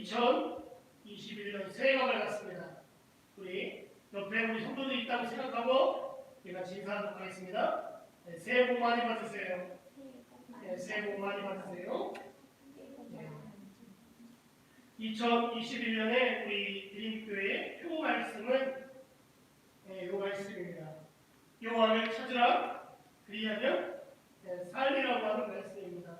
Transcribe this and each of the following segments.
2021년 새해가 밝았습니다. 우리 옆에 우리 성도들이 있다고 생각하고 같이 인사하도록 하겠습니다. 네, 새해 복 많이 받으세요. 네, 새해 복 많이 받으세요. 네. 2021년에 우리 드림교회의 표 말씀은 이 말씀입니다. 여호와를 찾으라 그리하면 살리라고 하는 말씀입니다.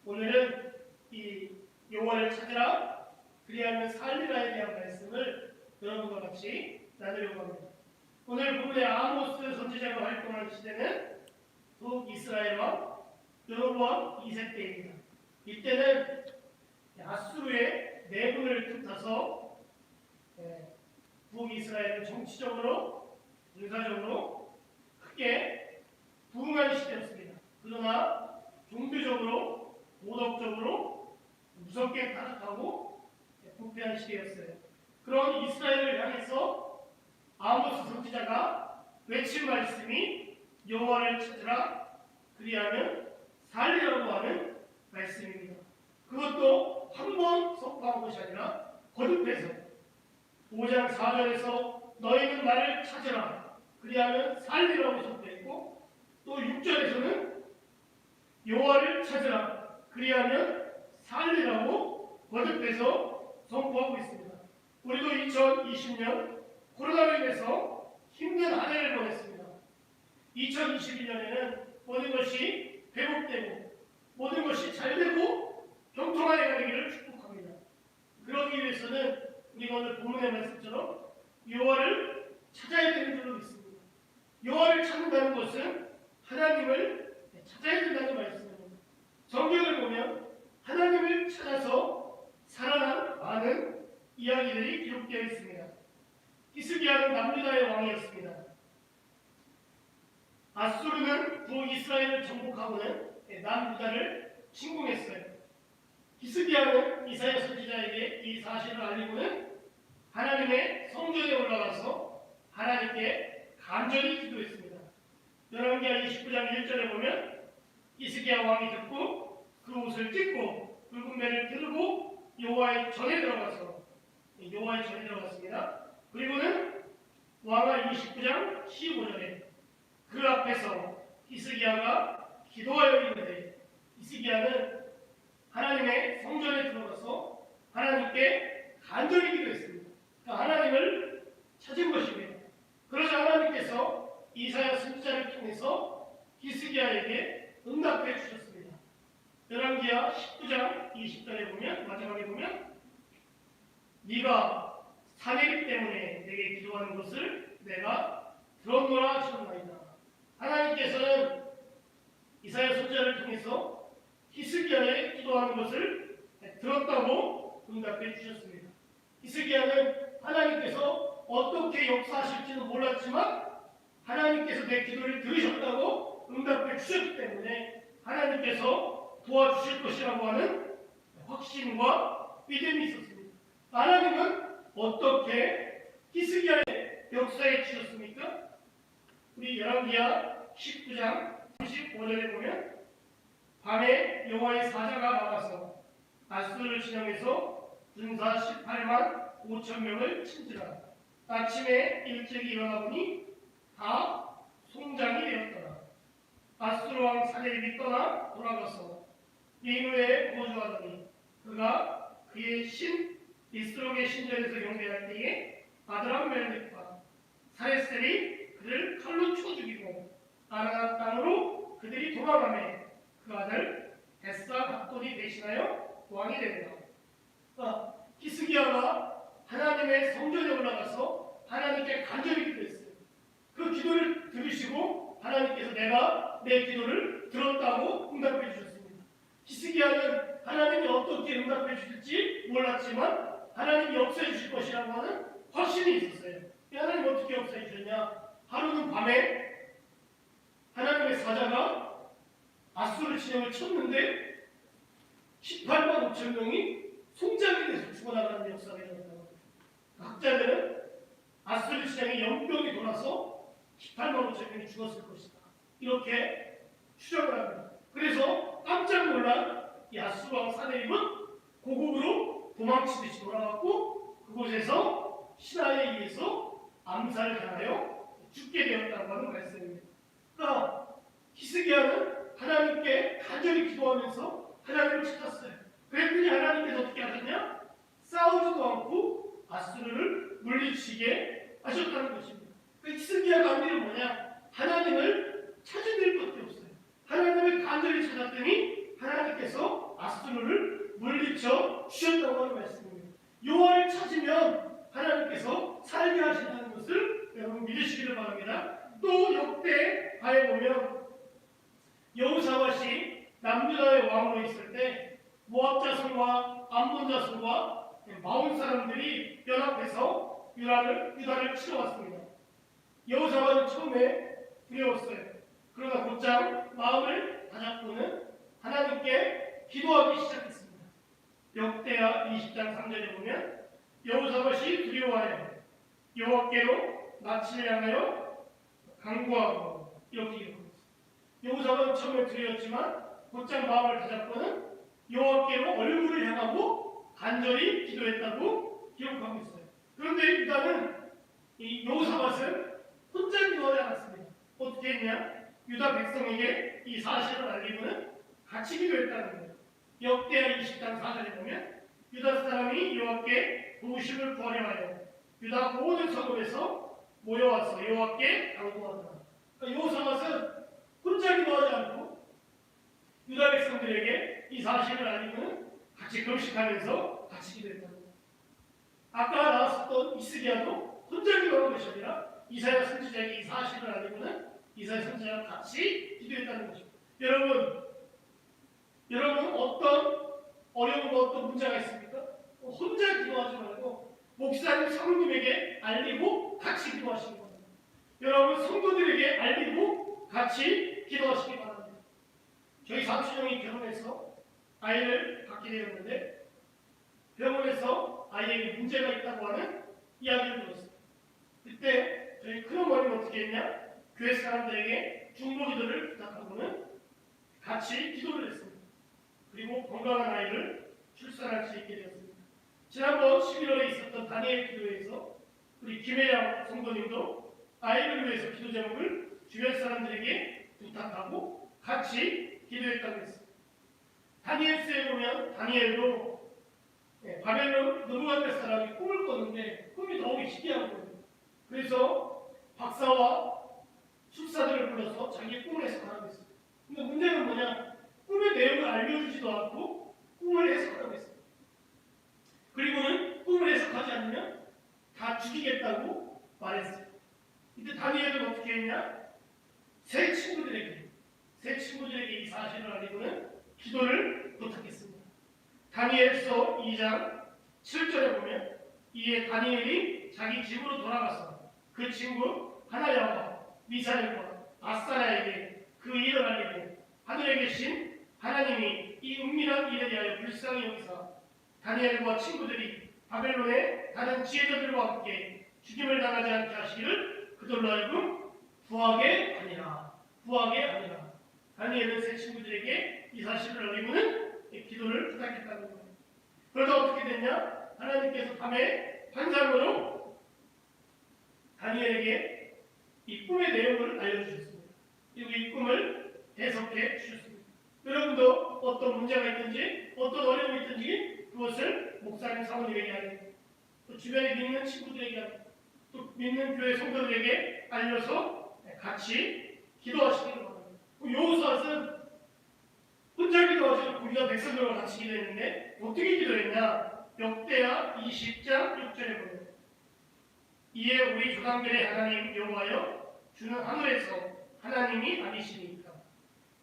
오늘은 이 여호와를 찾으라 그리하면 살리라에 대한 말씀을 여러분과 같이 나누려고 합니다. 오늘 본문의 아모스 선지자가 활동하는 시대는 북이스라엘 왕 여로보암 2세 때입니다. 이때는 아수르의 내분을 틈타서 북이스라엘은 정치적으로 군사적으로 크게 부흥한 시대였습니다. 그러나 종교적으로 도덕적으로 무섭게 타락하고 부패한 시대였어요. 그런 이스라엘을 향해서 아모스 선지자가 외친 말씀이 여호와를 찾으라 그리하면 살리라고 하는 말씀입니다. 그것도 한 번 선포한 것이 아니라 거듭해서 5장 4절에서 너희는 나를 찾으라 그리하면 살리라고 선포했고 또 6절에서는 여호와를 찾으라 그리하면 살리라고 거듭해서 선포하고 있습니다. 우리도 2020년 코로나로 인해서 힘든 한 해를 보냈습니다. 2021년에는 모든 것이 회복되고 모든 것이 잘되고 경통한 해가 되기를 축복합니다. 그러기 위해서는 우리가 오늘 본문의 말씀처럼 여호와를 찾아야 되는 줄로 믿습니다. 여호와를 찾는다는 것은 하나님을 찾아야 된다는 말씀입니다. 성경을 보면 하나님을 찾아서 살아난 많은 이야기들이 기록되어 있습니다. 히스기야는 남유다의 왕이었습니다. 아수르는 북이스라엘을 정복하고는 남유다를 침공했어요. 히스기야는 이사야 선지자에게 이 사실을 알리고는 하나님의 성전에 올라가서 하나님께 간절히 기도했습니다. 열왕기하 29장 1절에 보면 히스기야 왕이 듣고 그 옷을 찢고 붉은 배를 두르고 여호와의 전에 들어갔습니다. 그리고는 왕하 29장 15절에 그 앞에서 히스기야가 기도하여 있는데 히스기야는 하나님의 성전에 들어가서 하나님께 간절히 기도했습니다. 그러니까 하나님을 찾은 것입니다. 그러자 하나님께서 이사야 선지자를 통해서 히스기야에게 응답해 주셨습니다. 열왕기하 19장 20절에 보면 마지막에 보면 네가 사내립 때문에 내게 기도하는 것을 내가 들었노라 하셨나이다. 하나님께서는 이사야 선지자를 통해서 히스기야의 기도하는 것을 들었다고 응답해 주셨습니다. 히스기야는 하나님께서 어떻게 역사하실지는 몰랐지만 하나님께서 내 기도를 들으셨다고 응답해 주셨기 때문에 하나님께서 도와주실 것이라고 하는 확신과 믿음이 있었습니다. 하나님은 어떻게 히스기야의 역사에 주셨습니까? 우리 열왕기하 19장 35절에 보면 밤에 여호와의 사자가 나와서 아수르를 진영해서 군사 18만 5천 명을 친지라. 아침에 일찍 일어나 보니 다 송장이 되었더라. 아수르 왕 사내립이 떠나 돌아가서 니누에 거주하더니 그가 그의 신 이스록의 신전에서 경배할 때에 아드람 멜렉과 사레셀이 그를 칼로 쳐 죽이고 아라나 땅으로 그들이 도망하며 그 아들 햇사 박돈이 대신하여 왕이 된다. 히스기야가 하나님의 성전에 올라가서 하나님께 간절히 기도했어요. 그 기도를 들으시고 하나님께서 내가 내 기도를 들었다고 응답해 주셨습니다. 히스기야는 하나님이 어떻게 응답해 주실지 몰랐지만 하나님이 역사해 주실 것이라고 하는 확신이 있었어요. 하나님 어떻게 역사해 주셨냐? 하루는 밤에 하나님의 사자가 아수르 진영을 쳤는데 18만 5천 명이 송장이 돼서 죽어나가는 역사가 일어났다고 합니다. 학자들은 아수르 진영이 연병이 돌아서 18만 5천 명이 죽었을 것이다. 이렇게 추정을 합니다. 그래서 깜짝 놀란 이 아수르 왕 사내립은 고국으로 도망 도망치듯이 돌아왔고 그곳에서 신하에 의해서 암살을 당하여 죽게 되었다고 하는 말씀입니다. 그러니까 히스기야는 하나님께 간절히 기도하면서 하나님을 찾았어요. 그랬더니 하나님께서 어떻게 하셨냐? 싸우지도 않고 아수르를 물리치게 하셨다는 것입니다. 그 히스기야가 한 일은 뭐냐? 하나님을 찾은 일밖에 없어요. 하나님을 간절히 찾았더니 하나님께서 아수르를 물리쳐 주셨다고 하는 말씀입니다. 여호와를 찾으면 하나님께서 살게 하신다는 것을 여러분 믿으시기를 바랍니다. 또 역대하에 보면 여호사밧이 남유다의 왕으로 있을 때 모압 자손과 암몬 자손과 마온 사람들이 연합해서 유다를 치러 왔습니다. 여호사밧은 처음에 두려웠어요. 그러나 곧장 마음을 다잡고는 하나님께 기도하기 시작했습니다. 역대하 20장 3절에 보면 여호사밧이 두려워하여 여호와께로 낯을 향하여 간구하고 이렇게 기록합니다. 여호사밧은 처음에 두려웠지만 곧장 마음을 다잡고는 여호와께로 얼굴을 향하고 간절히 기도했다고 기록하고 있어요. 그런데 유다는 이 여호사밧은 혼자 기도하지 않았습니다. 어떻게 했냐? 유다 백성에게 이 사실을 알리고는 같이 기도했다는 거예요. 역대하 20장 4절에 보면 유다 사람이 여호와께 도우심을 구하려 하여 유다 모든 성읍에서 모여와서 여호와께 간구하더라. 그러니까 여호사밧은 혼자 기도하지 않고 유다 백성들에게 이 사실을 알리고는 같이 금식하면서 같이 기도했다는 거예요. 아까 나왔었던 히스기야도 혼자 기도한 것이 아니라 이사야 선지자에게 이 사실을 알리고는 이사야 선지자와 같이 기도했다는 것입니다. 여러분 어떤 어려움과 어떤 문제가 있습니까? 혼자 기도하지 말고 목사님 사모님에게 알리고 같이 기도하시기 바랍니다. 여러분 성도들에게 알리고 같이 기도하시기 바랍니다. 저희 사촌형이 결혼해서 아이를 갖게 되었는데 병원에서 아이에게 문제가 있다고 하는 이야기를 들었어요. 그때 저희 큰어머니는 어떻게 했냐? 교회 사람들에게 중보기도를 부탁하고는 같이 기도를 했습니다. 그리고 건강한 아이를 출산할 수 있게 되었습니다. 지난번 11월에 있었던 다니엘 기도회에서 우리 김혜양 성도님도 아이를 위해서 기도 제목을 주변 사람들에게 부탁하고 같이 기도했다고 했습니다. 다니엘서에 보면 다니엘도 바벨론 느부갓네살이 꿈을 꿨는데 꿈이 너무 희귀한 거예요. 그래서 박사와 술사들을 불러서 자기의 꿈을 해석하라고 했어요. 근데 문제는 뭐냐? 꿈의 내용을 알려주지도 않고 꿈을 해석하라고 했어요. 그리고는 꿈을 해석하지 않으면 다 죽이겠다고 말했어요. 이때 다니엘은 어떻게 했냐? 세 친구들에게 이 사실을 알리고는 기도를 부탁했습니다. 다니엘서 2장 7절에 보면 이에 다니엘이 자기 집으로 돌아가서 그 친구 하나야와 미사엘과 아사랴에게 그 일을 알리고 하늘에 계신 하나님이 이 은밀한 일에 대하여 불쌍히 여기사 다니엘과 친구들이 바벨론의 다른 지혜자들과 함께 죽임을 당하지 않게 하시기를 그들로 하여금 구하게 하니라. 다니엘은 세 친구들에게 이 사실을 알리고는 기도를 부탁했다는 거예요. 그러다 어떻게 됐냐? 하나님께서 밤에 환상으로 다니엘에게 이 꿈의 내용을 알려주셨습니다. 그리고 이 꿈을 해석해 주셨습니다. 여러분도 어떤 문제가 있든지 어떤 어려움이 있든지 그것을 목사님 사모님에게 알리고 또 주변에 믿는 친구들에게 알리고 또 믿는 교회 성도들에게 알려서 같이 기도하시기를 바랍니다. 여호사밧은 혼자 기도하지 않고 유다 백성들과 같이 기도했는데 어떻게 기도했냐? 역대하 20장 6절에 보면 이에 우리 조상들의 하나님 여호와여 주는 하늘에서 하나님이 아니시니까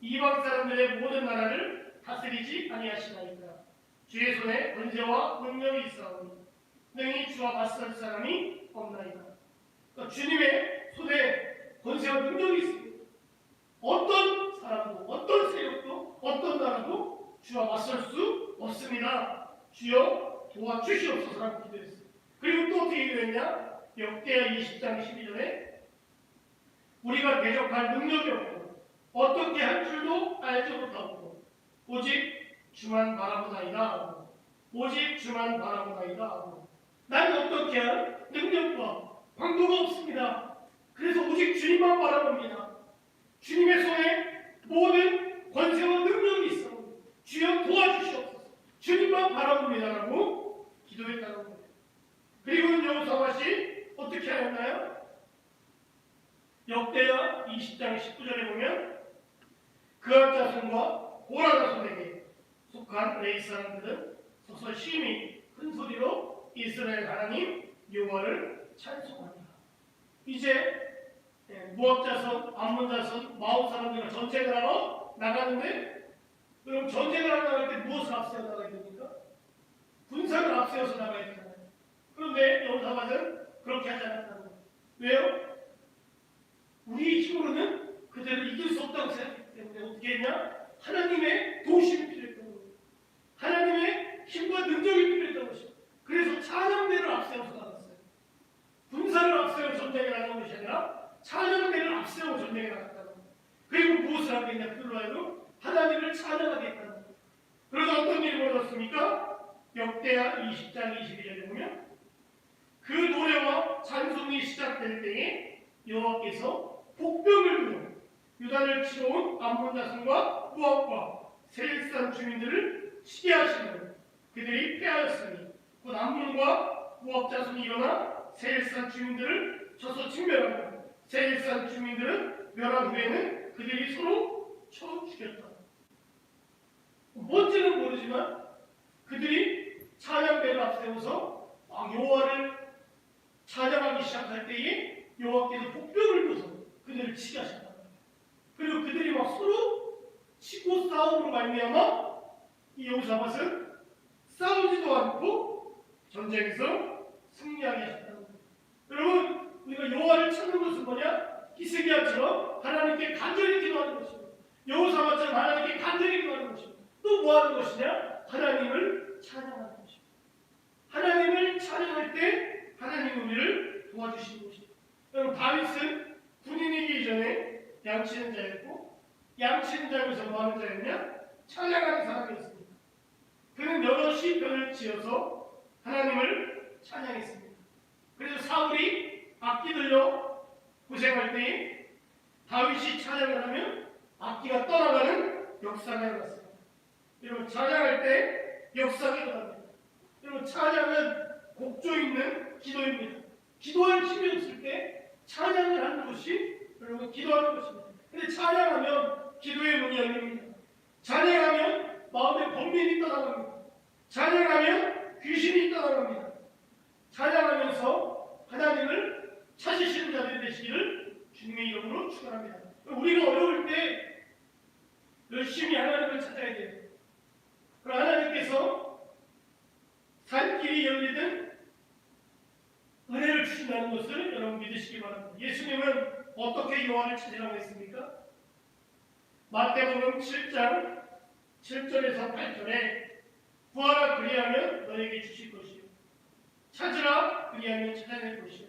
이방 사람들의 모든 나라를 다스리지 아니하시나이까 주의 손에 권세와 능력이 있사오니 능히 주와 맞설 사람이 없나이다. 그러니까 주님의 손에 권세와 능력이 있습니다. 어떤 사람도 어떤 세력도 어떤 나라도 주와 맞설 수 없습니다. 주여 도와주시옵소서라고 기도했어요. 그리고 또 어떻게 기도했냐? 역대하 20장 12절에 우리가 대적할 능력이 없고 어떻게 할 줄도 알지 못하고 오직 주만 바라보나이다. 오직 주만 바라보나이다 하고 나는 어떻게 할 능력과 방도가 없습니다. 그래서 오직 주님만 바라봅니다. 주님의 손에 모든 권세와 능력이 있어. 주여 도와주시옵소서. 주님만 바라봅니다라고 기도했다는 거예요. 그리고는 여호사밧이 어떻게 하였나요? 역대하 20장 19절에 보면 그앗 자손과 고라 자손에게 속한 레위 사람들은 서서 심히 큰 소리로 이스라엘 하나님 여호와를 찬송합니다. 이제 모압 자손, 암몬 자손, 마온 사람들과 전쟁을 하러 나가는데 그럼 전쟁을 하러 나갈 때 무엇을 앞세워 나가야 됩니까? 군사를 앞세워서 나가야 되잖아요. 그런데 여호사밧은 그렇게 하지 않았다는 거예요. 왜요? 우리의 힘으로는 그들을 이길 수 없다고 생각했기 때문에 어떻게 했냐? 하나님의 도우심이 필요했던 거예요. 하나님의 힘과 능력이 필요했던 것이죠. 그래서 찬양대를 앞세워서 나갔어요. 군사를 앞세워 전쟁에 나가는 것이 아니라 찬양대를 앞세워 전쟁에 나갔다는 거예요. 그리고 무엇을 하겠냐? 그들로 하여금 하나님을 찬양하게 했다는 거예요. 그래서 어떤 일이 벌어졌습니까? 역대하 20장 22절에 보면 그 노래와 찬송이 시작될 때에 여호와께서 복병을 두고 유다를 치러 온 암몬 자손과 모압과 세일산 주민들을 치게 하시는 그들이 패하였으니 곧 암몬과 모압 자손이 일어나 세일산 주민들을 쳐서 침멸하고 세일산 주민들은 멸한 후에는 그들이 서로 쳐 죽였다. 뭔지는 모르지만 그들이 찬양대를 앞세워서 여호와를 찬양하기 시작할 때에 여호와께서 복병을 둬서 그들을 치게 하셨다. 그리고 그들이 막 서로 치고 싸움으로 말미암아 이 여호사밧은 싸우지도 않고 전쟁에서 승리하게 하셨다는 거예요. 여러분, 우리가 여호와를 찾는 것은 뭐냐? 히스기야처럼 하나님께 간절히 기도하는 것입니다. 여호사밧처럼 하나님께 간절히 기도하는 것입니다. 또 뭐 하는 것이냐? 하나님을 찬양하는 것입니다. 하나님을 찬양할 때 하나님 우리를 도와주시는 것입니다. 여러분, 다윗은 군인이기 전에 양치는 자였고 양치는 자면서 뭐 하는 자였냐? 찬양하는 사람이었습니다. 그는 여러 시편을 지어서 하나님을 찬양했습니다. 그래서 사울이 악기 들려 고생할 때 다윗이 찬양을 하면 악기가 떠나가는 역사가 일어났습니다. 여러분, 찬양할 때 역사가 일어납니다. 여러분, 찬양은 곡조 있는 기도입니다. 기도할 힘이 없을 때 찬양을 하는 것이 여러분 기도하는 것입니다. 근데 찬양하면 기도의 문이 열립니다. 찬양하면 마음에 번민이 떠나갑니다. 찬양하면 귀신이 떠나갑니다. 찬양하면서 하나님을 찾으시는 자들이 되시기를 주님의 이름으로 축원합니다. 우리가 어려울 때 열심히 하나님을 찾아야 돼요. 그럼 하나님께서 산길이 열리든 은혜를 주신다는 것을 여러분 믿으시기 바랍니다. 예수님은 어떻게 요한을 찾으라고 했습니까? 마태복음 7장 7절에서 8절에 구하라 그리하면 너에게 주실 것이요 찾으라 그리하면 찾아낼 것이요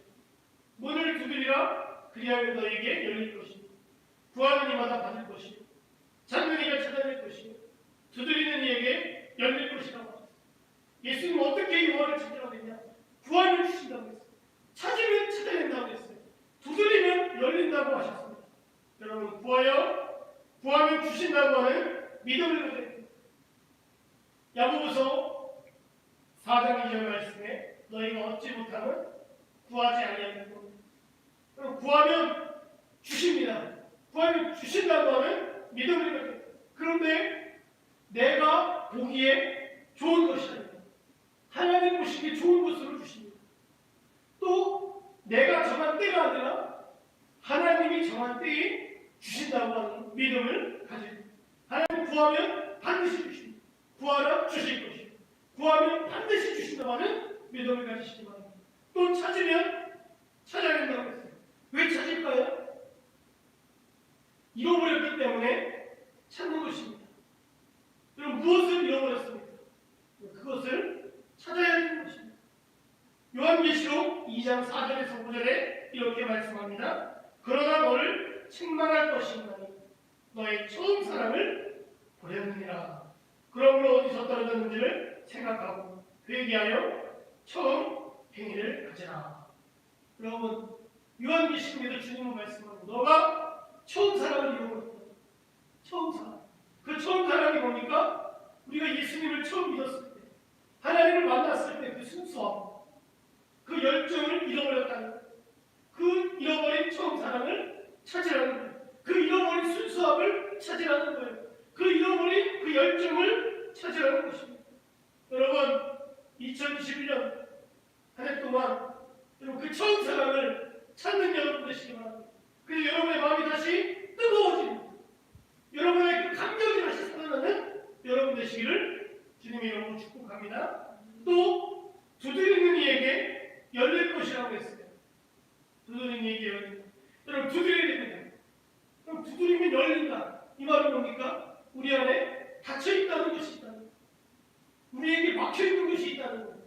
문을 두드리라 그리하면 너에게 열릴 것이요 구하는 이마다 받을 것이요 찾는 이가 찾아낼 것이요 두드리는 이에게 열릴 것이라고 하셨어요. 예수님은 어떻게 요한을 찾으라고 했냐? 구하면 주신다고 했어요. 찾으면 찾아낸다고 했어요. 두드리면 열린다고 하셨습니다. 여러분, 구하면 주신다고 하는 믿음을 가져야 됩니다. 야고보서 4장 2절 말씀에 너희가 얻지 못하면 구하지 아니하는 겁니다. 구하면 주십니다. 구하면 주신다고 하는 믿음을 가져야 됩니다. 그런데 내가 보기에 좋은 것이 아닙니다. 하나님 보시기에 좋은 것으로 주십니다. 또 내가 정한 때가 아니라 하나님이 정한 때에 주신다고 하는 믿음을 가지고 하나님 구하면 반드시 주십니다. 구하라 주실 것이고 구하면 반드시 주신다고 하는 믿음을 가지시기 바랍니다. 또 찾으면 찾아낸다고 했어요. 왜 찾을까요? 잃어버렸기 때문에 찾는 것입니다. 여러분, 무엇을 잃어버렸습니까? 그것을 찾아야 하는 것입니다. 요한계시록 2장 4절에서 5절에 이렇게 말씀합니다. 그러나 너를 책망할 것이니 너의 처음 사랑을 버렸느니라. 그러므로 어디서 떨어졌는지를 생각하고 그에 대하여 처음 행위를 가져라. 여러분 요한계시록에도 주님은 말씀하고 너가 처음 사랑을 잃어버렸다. 처음 사랑. 그 처음 사랑이 뭡니까? 우리가 예수님을 처음 믿었을 때 하나님을 만났을 때 그 순수함 그 열정을 잃어버렸다는 거예요. 그 잃어버린 처음 사랑을 찾으라는 거예요. 그 잃어버린 순수함을 찾으라는 거예요. 그 잃어버린 그 열정을 찾으라는 것입니다. 여러분 2021년 한 해 동안 여러분 그 처음 사랑을 찾는 여러분 되시기 바랍니다. 그래서 여러분의 마음이 다시 뜨거워집니다. 여러분의 그 감격이 다시 살아나는 여러분 되시기를 주님의 이름으로 축복합니다. 또 두드리는 이에게 열릴 것이라고 했어요. 두드리는 이에게 열린다. 여러분 두드려야 됩니다. 그럼 두드리면 열린다. 이 말은 뭡니까? 우리 안에 닫혀있다는 것이 있다는 거예요. 우리에게 막혀있는 것이 있다는 거예요.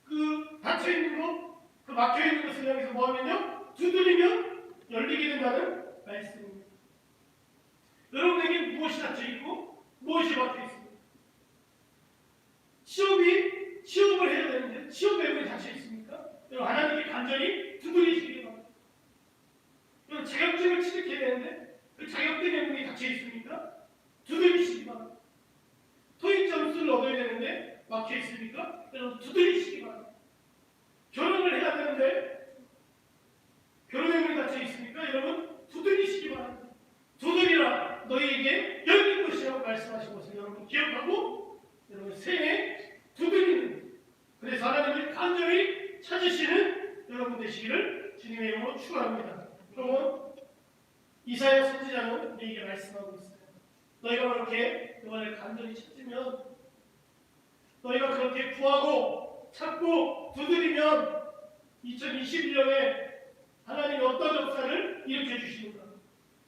그 닫혀있는 것, 그 막혀있는 것을 향해서 뭐하면요? 두드리면 열리게 된다는 말씀입니다. 여러분에게 무엇이 닫혀있고 무엇이 막혀있습니까? 시험을 해야 되는데 시험에 왜 닫혀있습니까? 여러분 하나님께 간절히 두드리시기 바랍니다. 여러분 자격증을 취득해야 되는데 그 자격증의 문이 닫혀있습니까? 두드리시기 바랍니다. 토익 점수를 얻어야 되는데 막혀있습니까? 여러분 두드리시기 바랍니다. 결혼을 해야 되는데 결혼의 문이 닫혀있습니까? 여러분 두드리시기 바랍니다. 두드리라 너희에게 열릴 것이라고 말씀하신 것을 여러분 기억하고 여러분 새해 두드리는 그래서 하나님을 간절히 찾으시는 여러분 되시기를 주님의 이름으로 축원합니다. 여러분 이사야 선지자는 우리에게 말씀하고 있어요. 너희가 그렇게 여호와를 간절히 찾으면 너희가 그렇게 구하고 찾고 두드리면 2021년에 하나님이 어떤 역사를 일으켜 주시는가?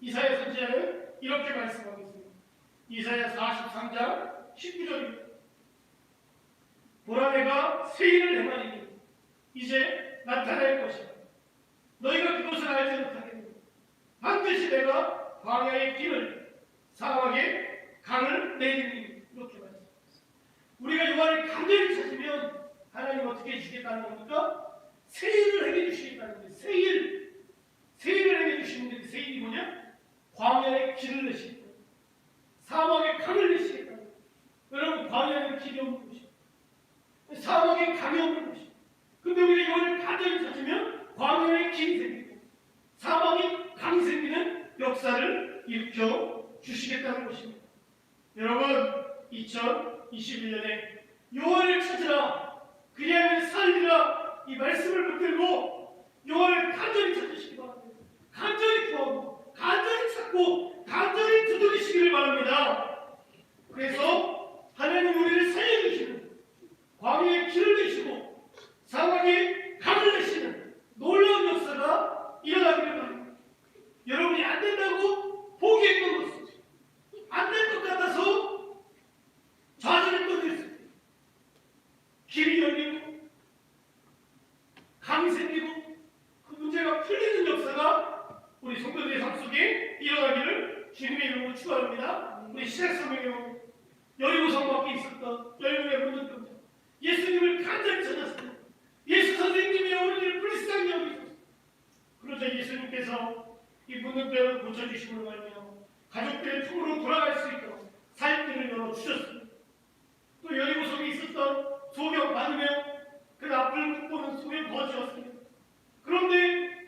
이사야 선지자는 이렇게 말씀하고 있습니다. 이사야 43장 19절입니다. 보라 내가 새 일을 행하리니 이제 나타날 것이다. 너희가 그것을 알지 못하겠느냐. 반드시 내가 광야의 길을 사막의 강을 내리니 이렇게 말씀합니다. 우리가 여호와를 간절히 찾으면 하나님 어떻게 해주시겠다는 겁니까? 새 일을 행해 주시겠다는 거예요. 새 일을 행해 주시는데 그 새 일이 뭐냐? 광야의 길을 내시겠다. 사막의 강을 내시겠다. 여러분 광야는 길이 없는 곳이에요. 사막에 강이 없는 곳이에요. 근데 우리가 이거를 간절히 찾으면 광야의 길이 생기고 사막에 강이 생기는 역사를 일으켜 주시겠다는 것입니다. 여러분 2021년에 여호와를 찾으라 그리하면 살리라 이 말씀을 붙들고 여호와를 간절히 찾으시기 바랍니다. 간절히 구하고 간절히 찾고 간절히 두드리시기를 바랍니다. 그래서 하나님 우리를 살려주시는 광야의 길을 내시고 사막에 강을 내시는 놀라운 역사가 일어나기를 바랍니다. 여러분이 안 된다고 포기했던 것은 안 될 것 같아서 좌절했던 것은 길이 열리고 강이 생기고 그 문제가 풀리는 역사가 우리 성도들의 삶 속에 일어나기를 주님의 이름으로 축원합니다. 우리 시작성경에 여리고성 밖에 있었던 10명의 문둥병자 예수님을 간절히 찾았습니다. 예수 선생님이 우리를 불쌍히 여기셨습니다. 그러자 예수님께서 이 문둥병을 고쳐주심으로 말미암아 가족들의 품으로 돌아갈 수 있도록 살길을 열어주셨습니다. 또 여리고성에 있었던 소경 받으며 그 앞을 보는 소경 거지였습니다. 그런데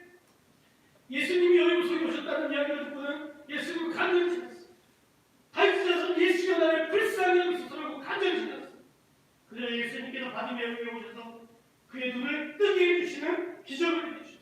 예수님이 여리고성에 오셨다는 이야기를 듣고는 예수님을 간절히 찾았습니다. 다윗에서 예수여 나를 불쌍히 여기소서라고 간절히 찾았습니다. 그래서 예수님께서 바디메오에 오셔서 그의 눈을 뜨게 해주시는 기적을 해주셨습니다.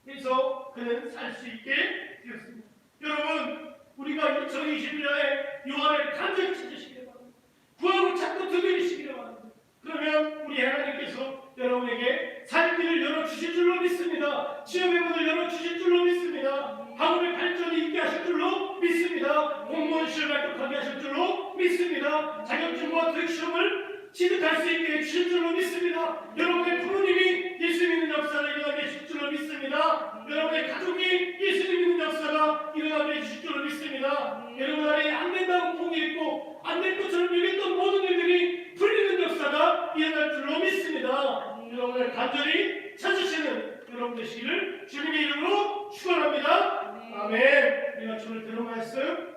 그래서 그는 살 수 있게 되었습니다. 여러분 우리가 2021년에 여호와를 간절히 찾으시기를 바랍니다. 구하고 찾고 두드리시기를 바랍니다. 그러면 우리 하나님께서 여러분에게 살 길을 열어주실 줄로 믿습니다. 취업의 문을 열어주실 줄로 믿습니다. 학업의 발전이 있게 하실 줄로 믿습니다. 공무원 시험을 합격하게 하실 줄로 믿습니다. 자격증과 토익 시험을 취득할 수 있게 해주실 줄로 믿습니다. 여러분의 부모님이 예수 믿는 역사를 일어나게 해주실 줄로 믿습니다. 여러분의 가족이 예수 믿는 역사가 일어나게 해주실 줄로 믿습니다. 여러분 안에 안 된다고 포기했고 안 될 것처럼 여겼던 모든 일들이 풀리는 역사 역사가 일어날 줄로 믿습니다. 여러분을 간절히 찾으시는 여러분 되시기를 주님의 이름으로 축원합니다. 아멘. 우리가 주를 들은 말씀